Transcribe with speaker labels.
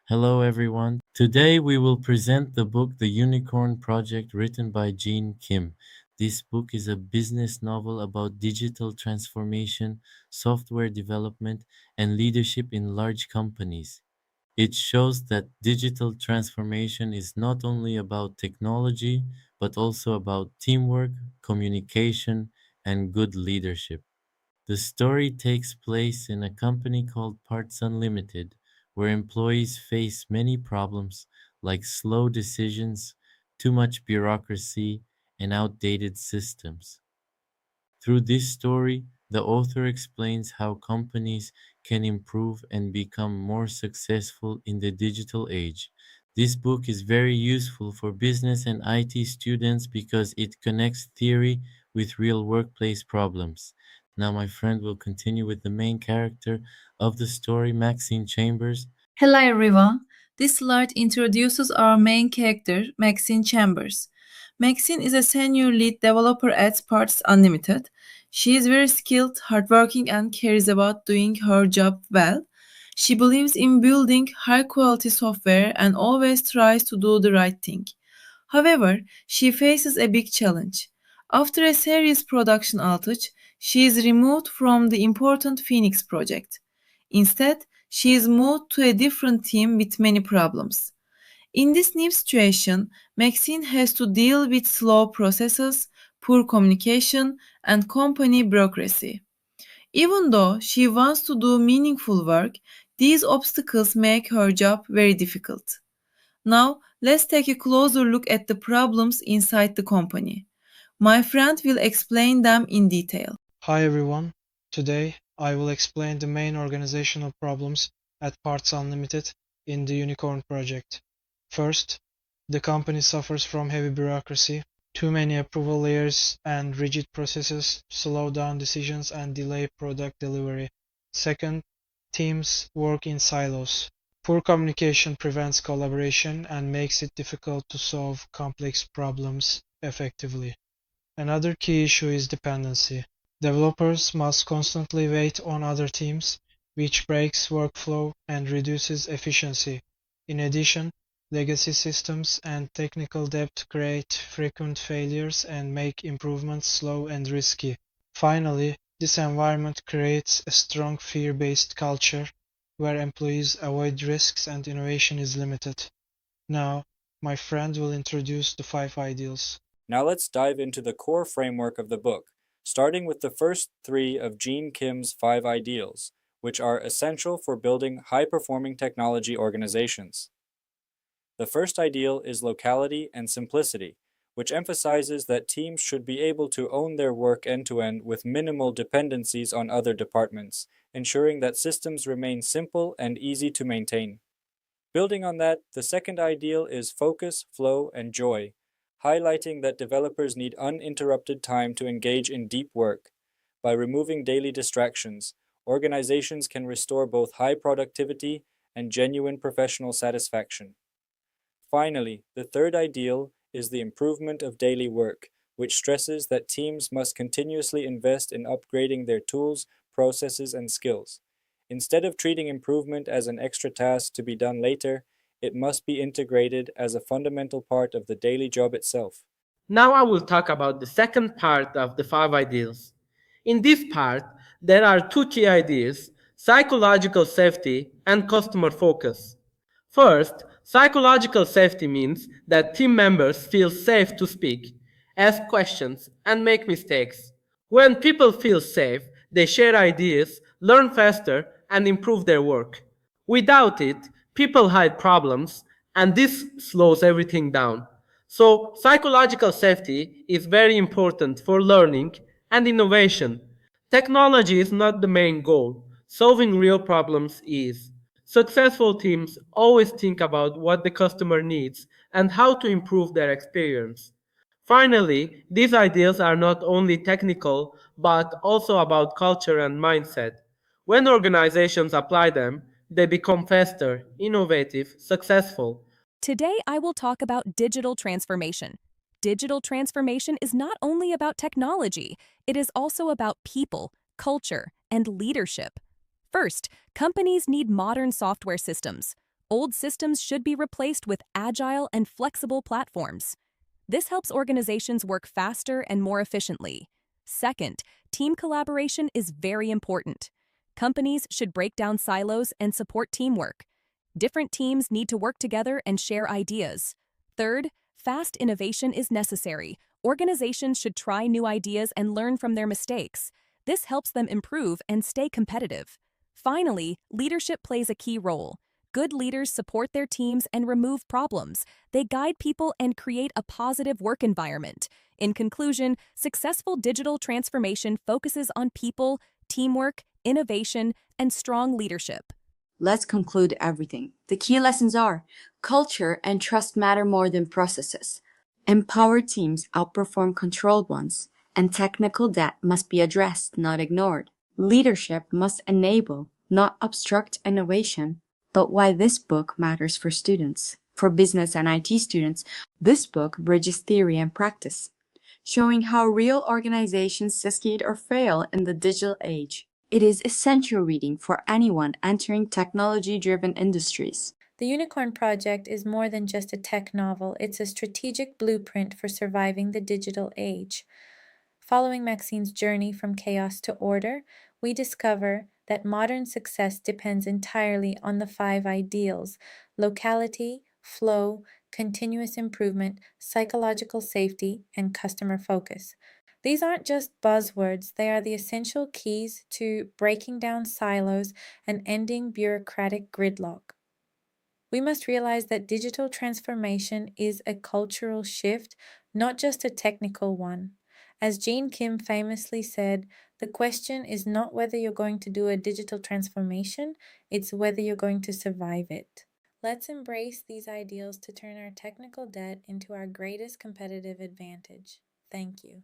Speaker 1: Hello, everyone. Today we will present the book The Unicorn Project, written by Jean Kim. This book is a business novel about digital transformation, software development, and leadership in large companies. It shows that digital transformation is not only about technology, but also about teamwork, communication, and good leadership. The story takes place in a company called Parts Unlimited, where employees face many problems like slow decisions, too much bureaucracy, and outdated systems. Through this story, the author explains how companies can improve and become more successful in the digital age. This book is very useful for business and IT students because it connects theory with real workplace problems. Now, my friend will continue with the main character of the story, Maxine Chambers.
Speaker 2: Hello everyone. This slide introduces our main character, Maxine Chambers. Maxine is a senior lead developer at Parts Unlimited. She is very skilled, hardworking, and cares about doing her job well. She believes in building high quality software and always tries to do the right thing. However, she faces a big challenge. After a serious production outage, she is removed from the important Phoenix project. Instead, she is moved to a different team with many problems. In this new situation, Maxine has to deal with slow processes, poor communication, and company bureaucracy. Even though she wants to do meaningful work, these obstacles make her job very difficult. Now, let's take a closer look at the problems inside the company. My friend will explain them in detail.
Speaker 3: Hi everyone. Today I will explain the main organizational problems at Parts Unlimited in the Unicorn project. First, the company suffers from heavy bureaucracy. Too many approval layers and rigid processes slow down decisions and delay product delivery. Second, teams work in silos. Poor communication prevents collaboration and makes it difficult to solve complex problems effectively. Another key issue is dependency. Developers must constantly wait on other teams, which breaks workflow and reduces efficiency. In addition, legacy systems and technical debt create frequent failures and make improvements slow and risky. Finally, this environment creates a strong fear-based culture where employees avoid risks and innovation is limited. Now, my friend will introduce the 5 ideals.
Speaker 4: Now let's dive into the core framework of the book, starting with the first 3 of Jean Kim's 5 ideals, which are essential for building high-performing technology organizations. The first ideal is locality and simplicity, which emphasizes that teams should be able to own their work end-to-end with minimal dependencies on other departments, ensuring that systems remain simple and easy to maintain. Building on that, the second ideal is focus, flow, and joy, highlighting that developers need uninterrupted time to engage in deep work. By removing daily distractions, organizations can restore both high productivity and genuine professional satisfaction. Finally, the third ideal is the improvement of daily work, which stresses that teams must continuously invest in upgrading their tools, processes, and skills. Instead of treating improvement as an extra task to be done later, it must be integrated as a fundamental part of the daily job itself.
Speaker 5: Now I will talk about the second part of the 5 ideals. In this part, there are 2 key ideas: psychological safety and customer focus. First, psychological safety means that team members feel safe to speak, ask questions, and make mistakes. When people feel safe, they share ideas, learn faster, and improve their work. Without it, people hide problems, and this slows everything down. So, psychological safety is very important for learning and innovation. Technology is not the main goal, solving real problems is. Successful teams always think about what the customer needs and how to improve their experience. Finally, these ideas are not only technical but also about culture and mindset. When organizations apply them, they become faster, innovative, successful.
Speaker 6: Today, I will talk about digital transformation. Digital transformation is not only about technology, it is also about people, culture, and leadership. First, companies need modern software systems. Old systems should be replaced with agile and flexible platforms. This helps organizations work faster and more efficiently. Second, team collaboration is very important. Companies should break down silos and support teamwork. Different teams need to work together and share ideas. Third, fast innovation is necessary. Organizations should try new ideas and learn from their mistakes. This helps them improve and stay competitive. Finally, leadership plays a key role. Good leaders support their teams and remove problems. They guide people and create a positive work environment. In conclusion, successful digital transformation focuses on people, teamwork, innovation, and strong leadership.
Speaker 7: Let's conclude everything. The key lessons are: culture and trust matter more than processes. Empowered teams outperform controlled ones, and technical debt must be addressed, not ignored. Leadership must enable, not obstruct innovation. But why this book matters for students. For business and IT students, this book bridges theory and practice, showing how real organizations succeed or fail in the digital age. It is essential reading for anyone entering technology-driven industries.
Speaker 8: The Unicorn Project is more than just a tech novel. It's a strategic blueprint for surviving the digital age. Following Maxine's journey from chaos to order, we discover that modern success depends entirely on the 5 ideals: locality, flow, continuous improvement, psychological safety, and customer focus. These aren't just buzzwords, they are the essential keys to breaking down silos and ending bureaucratic gridlock. We must realize that digital transformation is a cultural shift, not just a technical one. As Gene Kim famously said, the question is not whether you're going to do a digital transformation, it's whether you're going to survive it. Let's embrace these ideals to turn our technical debt into our greatest competitive advantage. Thank you.